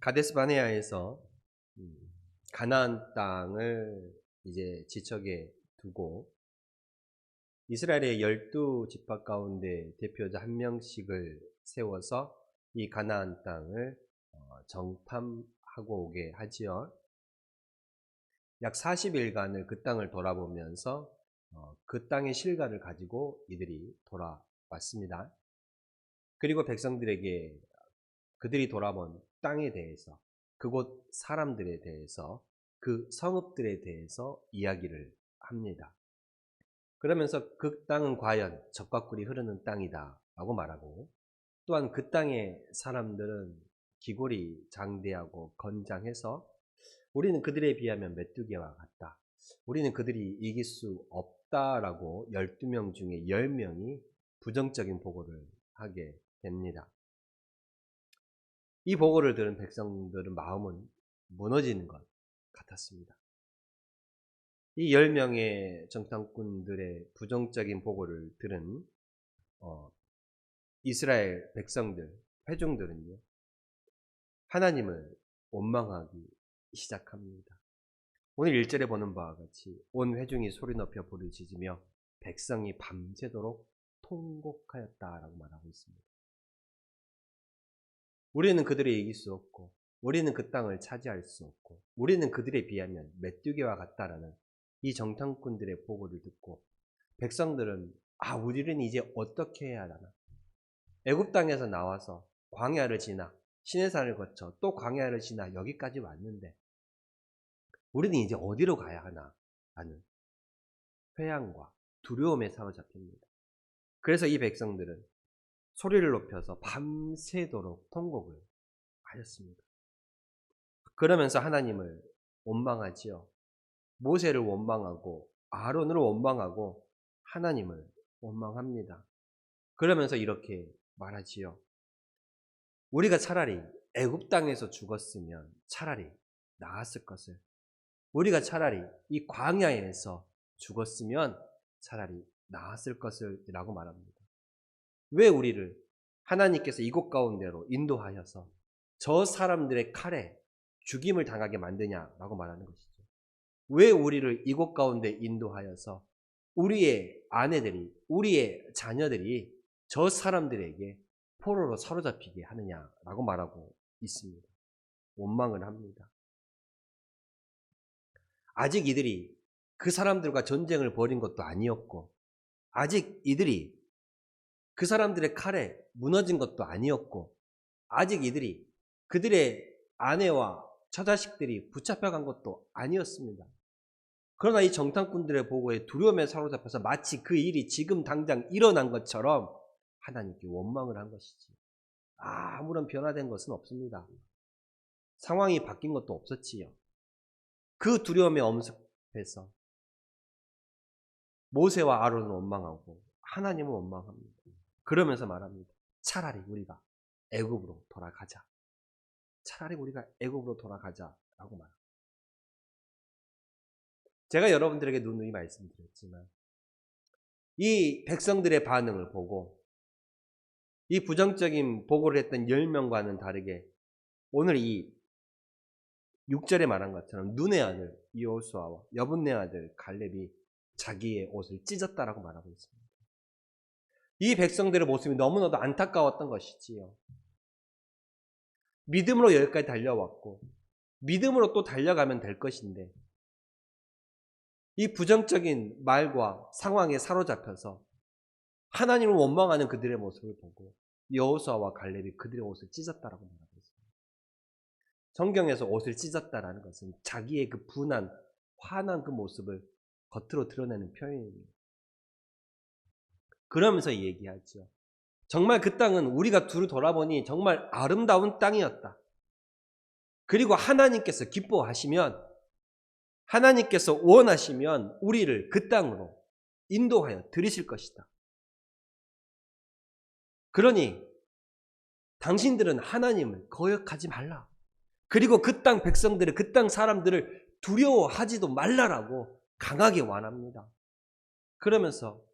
가데스 바네아에서 가나안 땅을 이제 지척에 두고 이스라엘의 12지파 가운데 대표자 한 명씩을 세워서 이 가나안 땅을 정탐하고 오게 하지요. 약 40일간을 그 땅을 돌아보면서 그 땅의 실과를 가지고 이들이 돌아왔습니다. 그리고 백성들에게 그들이 돌아본 땅에 대해서, 그곳 사람들에 대해서, 그 성읍들에 대해서 이야기를 합니다. 그러면서 그 땅은 과연 젖과 꿀이 흐르는 땅이다 라고 말하고, 또한 그 땅의 사람들은 기골이 장대하고 건장해서 우리는 그들에 비하면 메뚜기와 같다, 우리는 그들이 이길 수 없다라고 12명 중에 10명이 부정적인 보고를 하게 됩니다. 이 보고를 들은 백성들은 마음은 무너지는 것 같았습니다. 이 10명의 정탐꾼들의 부정적인 보고를 들은 이스라엘 백성들, 회중들은요, 하나님을 원망하기 시작합니다. 오늘 1절에 보는 바와 같이 온 회중이 소리 높여 부르짖으며 백성이 밤새도록 통곡하였다라고 말하고 있습니다. 우리는 그들을 이길 수 없고, 우리는 그 땅을 차지할 수 없고, 우리는 그들에 비하면 메뚜기와 같다라는 이 정탐꾼들의 보고를 듣고 백성들은 우리는 이제 어떻게 해야 하나? 애굽 땅에서 나와서 광야를 지나 시내산을 거쳐 또 광야를 지나 여기까지 왔는데 우리는 이제 어디로 가야 하나? 라는 회한과 두려움에 사로잡힙니다. 그래서 이 백성들은 소리를 높여서 밤새도록 통곡을 하였습니다. 그러면서 하나님을 원망하지요. 모세를 원망하고 아론을 원망하고 하나님을 원망합니다. 그러면서 이렇게 말하지요. 우리가 차라리 애굽 땅에서 죽었으면 차라리 나았을 것을, 우리가 차라리 이 광야에서 죽었으면 차라리 나았을 것을 라고 말합니다. 왜 우리를 하나님께서 이곳 가운데로 인도하여서 저 사람들의 칼에 죽임을 당하게 만드냐라고 말하는 것이죠. 왜 우리를 이곳 가운데 인도하여서 우리의 아내들이, 우리의 자녀들이 저 사람들에게 포로로 사로잡히게 하느냐라고 말하고 있습니다. 원망을 합니다. 아직 이들이 그 사람들과 전쟁을 벌인 것도 아니었고, 아직 이들이 그 사람들의 칼에 무너진 것도 아니었고, 아직 이들이 그들의 아내와 처자식들이 붙잡혀간 것도 아니었습니다. 그러나 이 정탐꾼들의 보고에 두려움에 사로잡혀서 마치 그 일이 지금 당장 일어난 것처럼 하나님께 원망을 한 것이지, 아무런 변화된 것은 없습니다. 상황이 바뀐 것도 없었지요. 그 두려움에 엄습해서 모세와 아론을 원망하고 하나님을 원망합니다. 그러면서 말합니다. 차라리 우리가 애굽으로 돌아가자. 차라리 우리가 애굽으로 돌아가자라고 말합니다. 제가 여러분들에게 누누이 말씀드렸지만 이 백성들의 반응을 보고 이 부정적인 보고를 했던 10명과는 다르게 오늘 이 6절에 말한 것처럼 눈의 아들 여호수아와 여분네 아들 갈렙이 자기의 옷을 찢었다라고 말하고 있습니다. 이 백성들의 모습이 너무나도 안타까웠던 것이지요. 믿음으로 여기까지 달려왔고 믿음으로 또 달려가면 될 것인데 이 부정적인 말과 상황에 사로잡혀서 하나님을 원망하는 그들의 모습을 보고 여호수아와 갈렙이 그들의 옷을 찢었다라고 말하고 있습니다. 성경에서 옷을 찢었다라는 것은 자기의 그 분한, 화난 그 모습을 겉으로 드러내는 표현입니다. 그러면서 얘기하죠. 정말 그 땅은 우리가 두루 돌아보니 정말 아름다운 땅이었다. 그리고 하나님께서 기뻐하시면, 하나님께서 원하시면 우리를 그 땅으로 인도하여 들이실 것이다. 그러니 당신들은 하나님을 거역하지 말라. 그리고 그 땅 백성들을, 그 땅 사람들을 두려워하지도 말라라고 강하게 원합니다. 그러면서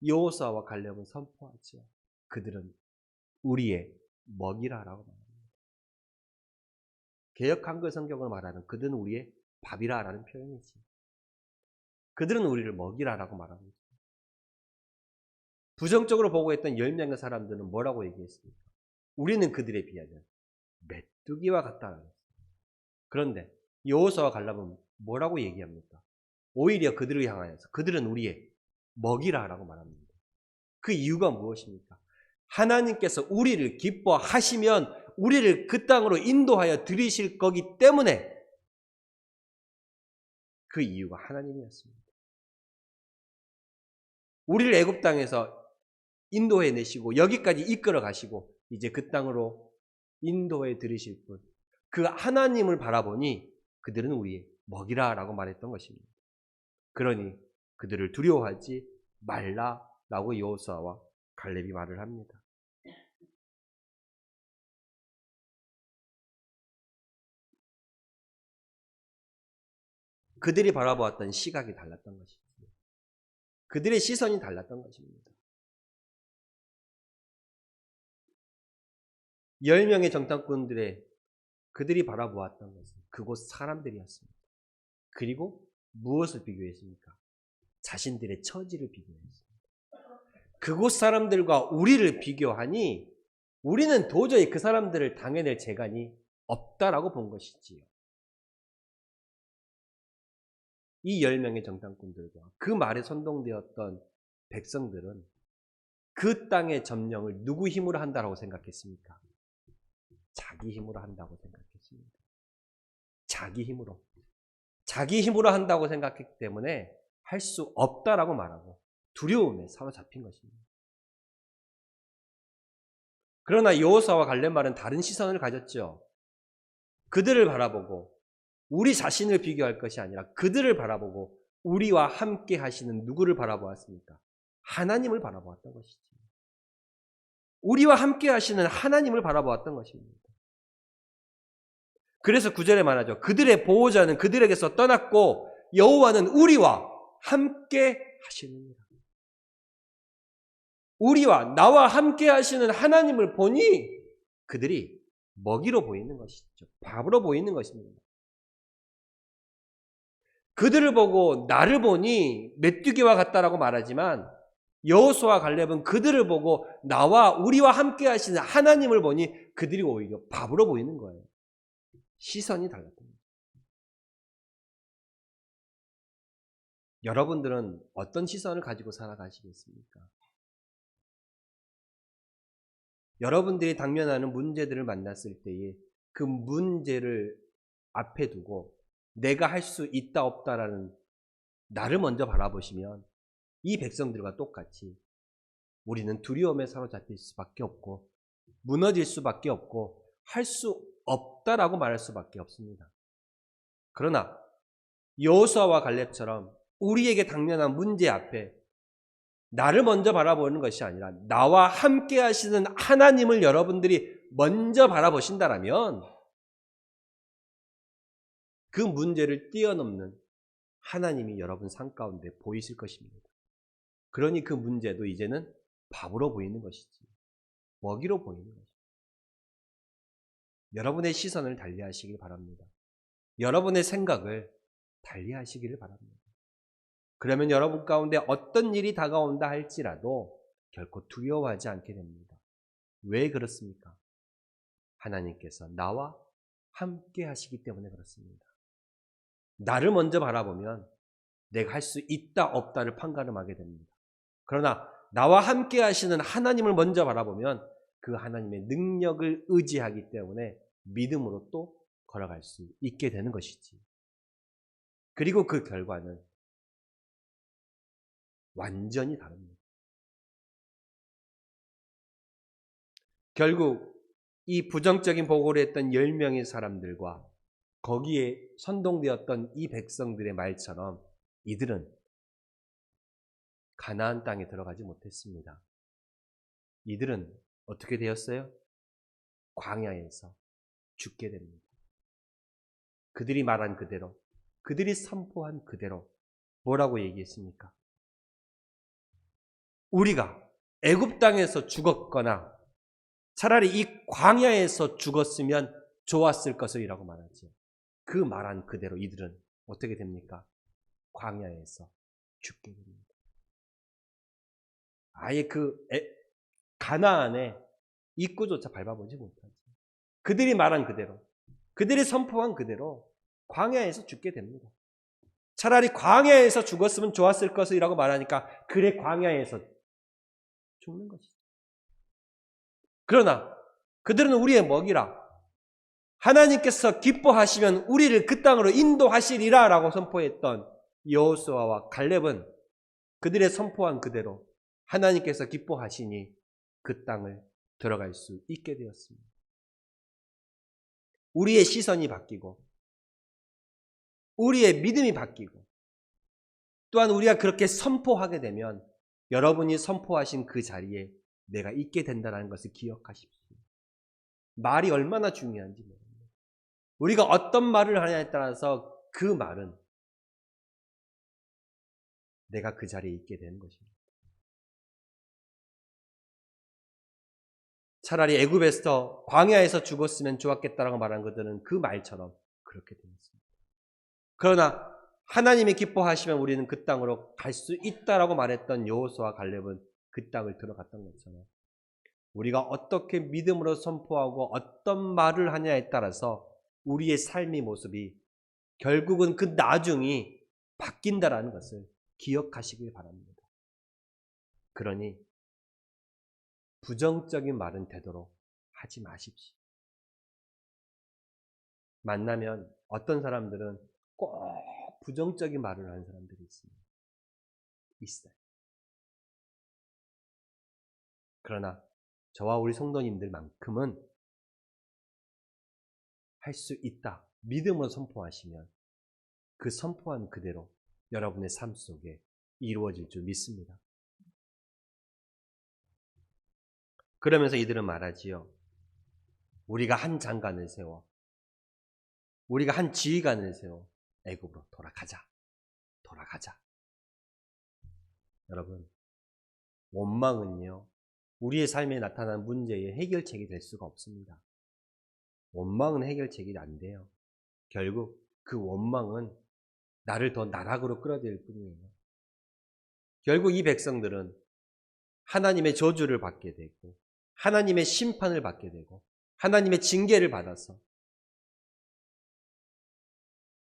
여호수아와 갈렙은 선포하죠. 그들은 우리의 먹이라라고 말합니다. 개역 한글 성경을 말하는 그들은 우리의 밥이라라는 표현이지. 그들은 우리를 먹이라라고 말하고 있습니다. 부정적으로 보고 있던 10명의 사람들은 뭐라고 얘기했습니까? 우리는 그들에 비하면 메뚜기와 같다라고 했습니다. 그런데 여호수아와 갈렙은 뭐라고 얘기합니까? 오히려 그들을 향하여서 그들은 우리의 먹이라라고 말합니다. 그 이유가 무엇입니까? 하나님께서 우리를 기뻐하시면 우리를 그 땅으로 인도하여 들이실 거기 때문에 그 이유가 하나님이었습니다. 우리를 애굽 땅에서 인도해 내시고 여기까지 이끌어 가시고 이제 그 땅으로 인도해 들이실 분, 그 하나님을 바라보니 그들은 우리의 먹이라라고 말했던 것입니다. 그러니 그들을 두려워하지 말라라고 여호수아와 갈렙이 말을 합니다. 그들이 바라보았던 시각이 달랐던 것입니다. 그들의 시선이 달랐던 것입니다. 10명의 정탐꾼들의 그들이 바라보았던 것은 그곳 사람들이었습니다. 그리고 무엇을 비교했습니까? 자신들의 처지를 비교했습니다. 그곳 사람들과 우리를 비교하니 우리는 도저히 그 사람들을 당해낼 재간이 없다라고 본 것이지요. 이 10명의 정탐꾼들과 그 말에 선동되었던 백성들은 그 땅의 점령을 누구 힘으로 한다라고 생각했습니까? 자기 힘으로 한다고 생각했습니다. 자기 힘으로 한다고 생각했기 때문에 할 수 없다라고 말하고 두려움에 사로잡힌 것입니다. 그러나 여호수아와 갈렙 말은 다른 시선을 가졌죠. 그들을 바라보고 우리 자신을 비교할 것이 아니라 그들을 바라보고 우리와 함께 하시는 누구를 바라보았습니까? 하나님을 바라보았던 것이죠. 우리와 함께 하시는 하나님을 바라보았던 것입니다. 그래서 9절에 말하죠. 그들의 보호자는 그들에게서 떠났고 여호와는 우리와 함께 하시느니라. 우리와 나와 함께 하시는 하나님을 보니 그들이 먹이로 보이는 것이죠. 밥으로 보이는 것입니다. 그들을 보고 나를 보니 메뚜기와 같다라고 말하지만 여호수아와 갈렙은 그들을 보고 나와 우리와 함께 하시는 하나님을 보니 그들이 오히려 밥으로 보이는 거예요. 시선이 달랐던 거예요. 여러분들은 어떤 시선을 가지고 살아가시겠습니까? 여러분들이 당면하는 문제들을 만났을 때에 그 문제를 앞에 두고 내가 할 수 있다 없다라는 나를 먼저 바라보시면 이 백성들과 똑같이 우리는 두려움에 사로잡힐 수밖에 없고 무너질 수밖에 없고 할 수 없다라고 말할 수밖에 없습니다. 그러나 여호수아와 갈렙처럼 우리에게 당면한 문제 앞에 나를 먼저 바라보는 것이 아니라 나와 함께 하시는 하나님을 여러분들이 먼저 바라보신다라면 그 문제를 뛰어넘는 하나님이 여러분 삶 가운데 보이실 것입니다. 그러니 그 문제도 이제는 밥으로 보이는 것이지 먹이로 보이는 것입니다. 여러분의 시선을 달리하시길 바랍니다. 여러분의 생각을 달리하시기를 바랍니다. 그러면 여러분 가운데 어떤 일이 다가온다 할지라도 결코 두려워하지 않게 됩니다. 왜 그렇습니까? 하나님께서 나와 함께 하시기 때문에 그렇습니다. 나를 먼저 바라보면 내가 할 수 있다 없다를 판가름하게 됩니다. 그러나 나와 함께 하시는 하나님을 먼저 바라보면 그 하나님의 능력을 의지하기 때문에 믿음으로 또 걸어갈 수 있게 되는 것이지. 그리고 그 결과는 완전히 다릅니다. 결국 이 부정적인 보고를 했던 10명의 사람들과 거기에 선동되었던 이 백성들의 말처럼 이들은 가나안 땅에 들어가지 못했습니다. 이들은 어떻게 되었어요? 광야에서 죽게 됩니다. 그들이 말한 그대로, 그들이 선포한 그대로 뭐라고 얘기했습니까? 우리가 애굽 땅에서 죽었거나 차라리 이 광야에서 죽었으면 좋았을 것이라고 말하죠. 그 말한 그대로 이들은 어떻게 됩니까? 광야에서 죽게 됩니다. 아예 가나안의 입구조차 밟아보지 못하죠. 그들이 말한 그대로, 그들이 선포한 그대로 광야에서 죽게 됩니다. 차라리 광야에서 죽었으면 좋았을 것이라고 말하니까 그래 광야에서 죽는 것이죠. 그러나 그들은 우리의 먹이라, 하나님께서 기뻐하시면 우리를 그 땅으로 인도하시리라 라고 선포했던 여호수아와 갈렙은 그들의 선포한 그대로 하나님께서 기뻐하시니 그 땅을 들어갈 수 있게 되었습니다. 우리의 시선이 바뀌고 우리의 믿음이 바뀌고 또한 우리가 그렇게 선포하게 되면 여러분이 선포하신 그 자리에 내가 있게 된다는 것을 기억하십시오. 말이 얼마나 중요한지 모릅니다. 우리가 어떤 말을 하냐에 따라서 그 말은 내가 그 자리에 있게 되는 것입니다. 차라리 애굽에서 광야에서 죽었으면 좋았겠다라고 말한 것들은 그 말처럼 그렇게 되었습니다. 그러나 하나님이 기뻐하시면 우리는 그 땅으로 갈 수 있다라고 말했던 여호수아와 갈렙은 그 땅을 들어갔던 것처럼 우리가 어떻게 믿음으로 선포하고 어떤 말을 하냐에 따라서 우리의 삶의 모습이 결국은 그 나중이 바뀐다라는 것을 기억하시길 바랍니다. 그러니 부정적인 말은 되도록 하지 마십시오. 만나면 어떤 사람들은 꼭 부정적인 말을 하는 사람들이 있습니다. 있어요. 그러나 저와 우리 성도님들만큼은 할 수 있다. 믿음으로 선포하시면 그 선포한 그대로 여러분의 삶 속에 이루어질 줄 믿습니다. 그러면서 이들은 말하지요. 우리가 한 장관을 세워, 우리가 한 지휘관을 세워 애굽으로 돌아가자. 여러분, 원망은요, 우리의 삶에 나타난 문제의 해결책이 될 수가 없습니다. 원망은 해결책이 안 돼요. 결국 그 원망은 나를 더 나락으로 끌어들일 뿐이에요. 결국 이 백성들은 하나님의 저주를 받게 되고 하나님의 심판을 받게 되고 하나님의 징계를 받아서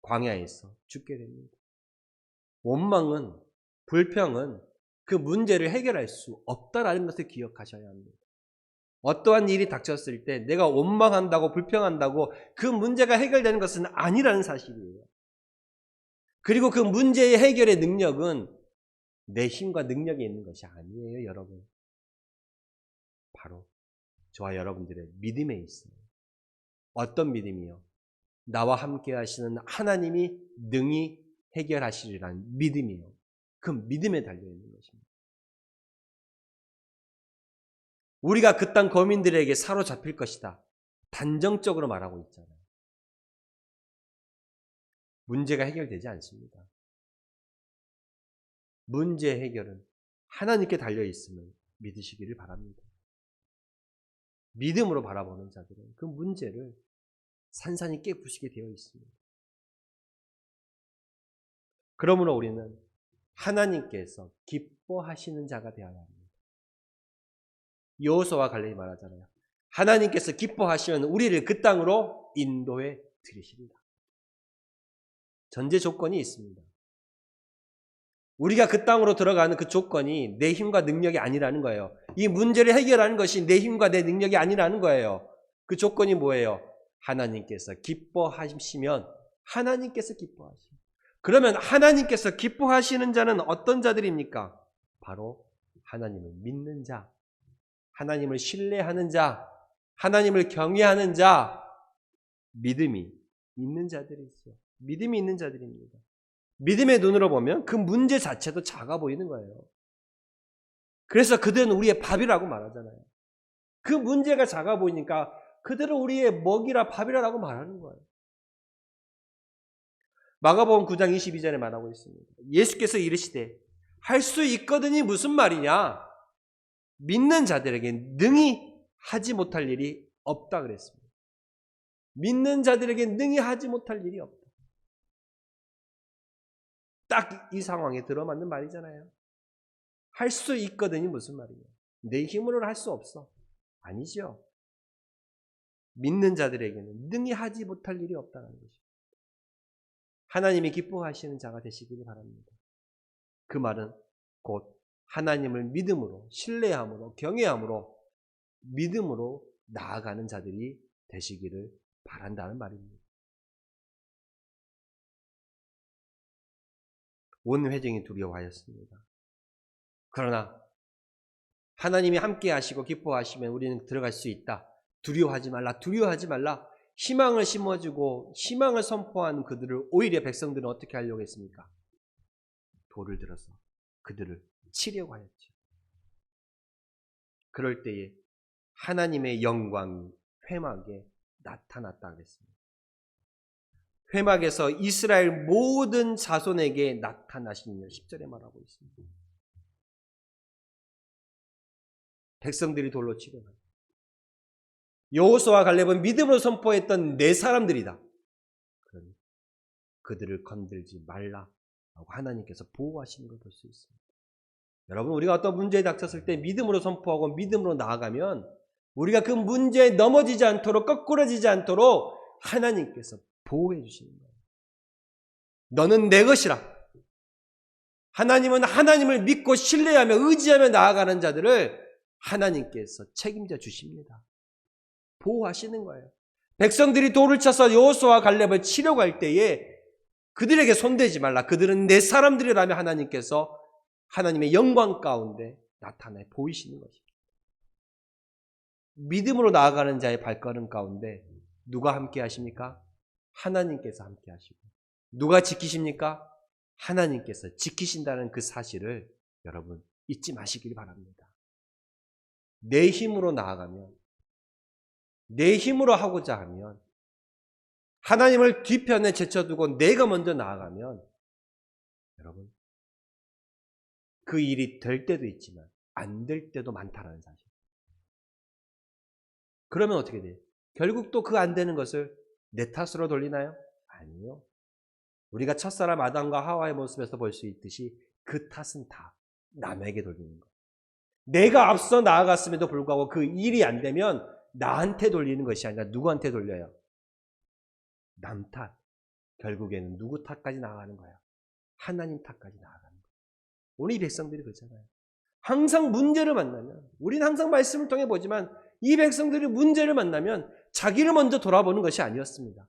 광야에서 죽게 됩니다. 원망은, 불평은 그 문제를 해결할 수 없다라는 것을 기억하셔야 합니다. 어떠한 일이 닥쳤을 때 내가 원망한다고 불평한다고 그 문제가 해결되는 것은 아니라는 사실이에요. 그리고 그 문제의 해결의 능력은 내 힘과 능력에 있는 것이 아니에요, 여러분. 바로 저와 여러분들의 믿음에 있어요. 어떤 믿음이요? 나와 함께 하시는 하나님이 능히 해결하시리라는 믿음이요. 그 믿음에 달려있는 것입니다. 우리가 그 땅 거민들에게 사로잡힐 것이다. 단정적으로 말하고 있잖아요. 문제가 해결되지 않습니다. 문제 해결은 하나님께 달려있음을 믿으시기를 바랍니다. 믿음으로 바라보는 자들은 그 문제를 산산이 깨부시게 되어 있습니다. 그러므로 우리는 하나님께서 기뻐하시는 자가 되어야 합니다. 여호수아와 갈렙이 말하잖아요. 하나님께서 기뻐하시면 우리를 그 땅으로 인도해 드리십니다. 전제 조건이 있습니다. 우리가 그 땅으로 들어가는 그 조건이 내 힘과 능력이 아니라는 거예요. 이 문제를 해결하는 것이 내 힘과 내 능력이 아니라는 거예요. 그 조건이 뭐예요? 하나님께서 기뻐하시면 하나님께서 기뻐하시면. 그러면 하나님께서 기뻐하시는 자는 어떤 자들입니까? 바로 하나님을 믿는 자, 하나님을 신뢰하는 자, 하나님을 경외하는 자, 믿음이 있는 자들이 있어요. 믿음이 있는 자들입니다. 믿음의 눈으로 보면 그 문제 자체도 작아 보이는 거예요. 그래서 그들은 우리의 밥이라고 말하잖아요. 그 문제가 작아 보이니까 그들은 우리의 먹이라 밥이라고 말하는 거예요. 마가복음 9장 22절에 말하고 있습니다. 예수께서 이르시되 할 수 있거든이 무슨 말이냐? 믿는 자들에게 능히 하지 못할 일이 없다 그랬습니다. 믿는 자들에게 능히 하지 못할 일이 없다. 딱 이 상황에 들어맞는 말이잖아요. 할 수 있거든요. 무슨 말이에요? 내 힘으로는 할 수 없어. 아니죠. 믿는 자들에게는 능히 하지 못할 일이 없다는 것입니다. 하나님이 기뻐하시는 자가 되시기를 바랍니다. 그 말은 곧 하나님을 믿음으로, 신뢰함으로, 경외함으로, 믿음으로 나아가는 자들이 되시기를 바란다는 말입니다. 온 회중이 두려워하였습니다. 그러나 하나님이 함께 하시고 기뻐하시면 우리는 들어갈 수 있다. 두려워하지 말라. 두려워하지 말라. 희망을 심어주고 희망을 선포하는 그들을 오히려 백성들은 어떻게 하려고 했습니까? 돌을 들어서 그들을 치려고 하였죠. 그럴 때에 하나님의 영광이 회막에 나타났다 하겠습니다. 회막에서 이스라엘 모든 자손에게 나타나시는 10절에 말하고 있습니다. 백성들이 돌로 치려고 합니다. 여호수아와 갈렙은 믿음으로 선포했던 네 사람들이다. 그러니 그들을 건들지 말라라고 하나님께서 보호하시는 걸 볼 수 있습니다. 여러분, 우리가 어떤 문제에 닥쳤을 때 믿음으로 선포하고 믿음으로 나아가면 우리가 그 문제에 넘어지지 않도록, 거꾸러지지 않도록 하나님께서 보호해 주시는 거예요. 너는 내 것이라. 하나님은 하나님을 믿고 신뢰하며 의지하며 나아가는 자들을 하나님께서 책임져 주십니다. 보호하시는 거예요. 백성들이 돌을 쳐서 여호수아와 갈렙을 치려고 할 때에 그들에게 손대지 말라. 그들은 내 사람들이라며 하나님께서 하나님의 영광 가운데 나타내 보이시는 것입니다. 믿음으로 나아가는 자의 발걸음 가운데 누가 함께 하십니까? 하나님께서 함께 하시고. 누가 지키십니까? 하나님께서 지키신다는 그 사실을 여러분 잊지 마시길 바랍니다. 내 힘으로 나아가면, 내 힘으로 하고자 하면, 하나님을 뒤편에 제쳐두고 내가 먼저 나아가면 여러분 그 일이 될 때도 있지만 안 될 때도 많다는 사실. 그러면 어떻게 돼요? 결국 또 그 안 되는 것을 내 탓으로 돌리나요? 아니요. 우리가 첫사람 아담과 하와의 모습에서 볼 수 있듯이 그 탓은 다 남에게 돌리는 거예요. 내가 앞서 나아갔음에도 불구하고 그 일이 안 되면 나한테 돌리는 것이 아니라 누구한테 돌려요? 남 탓. 결국에는 누구 탓까지 나아가는 거야? 하나님 탓까지 나아가는 거야. 오늘 이 백성들이 그렇잖아요. 항상 문제를 만나면, 우리는 항상 말씀을 통해 보지만 이 백성들이 문제를 만나면 자기를 먼저 돌아보는 것이 아니었습니다.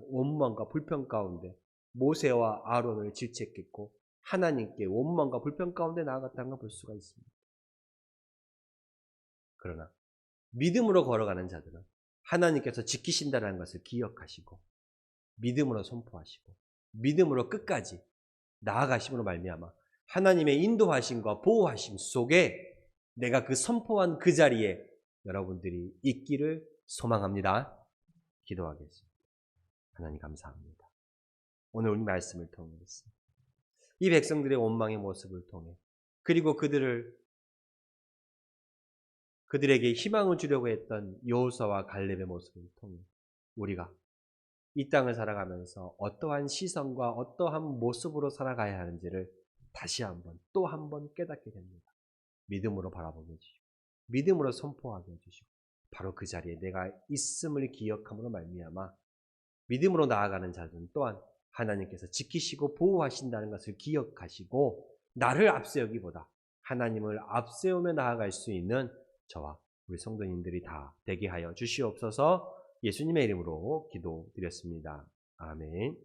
원망과 불평 가운데 모세와 아론을 질책했고 하나님께 원망과 불평 가운데 나아갔다는 걸 볼 수가 있습니다. 그러나 믿음으로 걸어가는 자들은 하나님께서 지키신다는 것을 기억하시고 믿음으로 선포하시고 믿음으로 끝까지 나아가심으로 말미암아 하나님의 인도하심과 보호하심 속에 내가 그 선포한 그 자리에 여러분들이 있기를 소망합니다. 기도하겠습니다. 하나님 감사합니다. 오늘 우리 말씀을 통해서 이 백성들의 원망의 모습을 통해 그리고 그들에게 희망을 주려고 했던 여호수아와 갈렙의 모습을 통해 우리가 이 땅을 살아가면서 어떠한 시선과 어떠한 모습으로 살아가야 하는지를 다시 한번 또 한 번 깨닫게 됩니다. 믿음으로 바라보게 해주시고 믿음으로 선포하게 해주시고 바로 그 자리에 내가 있음을 기억함으로 말미암아 믿음으로 나아가는 자들은 또한 하나님께서 지키시고 보호하신다는 것을 기억하시고 나를 앞세우기보다 하나님을 앞세우며 나아갈 수 있는 저와 우리 성도님들이 다 되게 하여 주시옵소서. 예수님의 이름으로 기도드렸습니다. 아멘.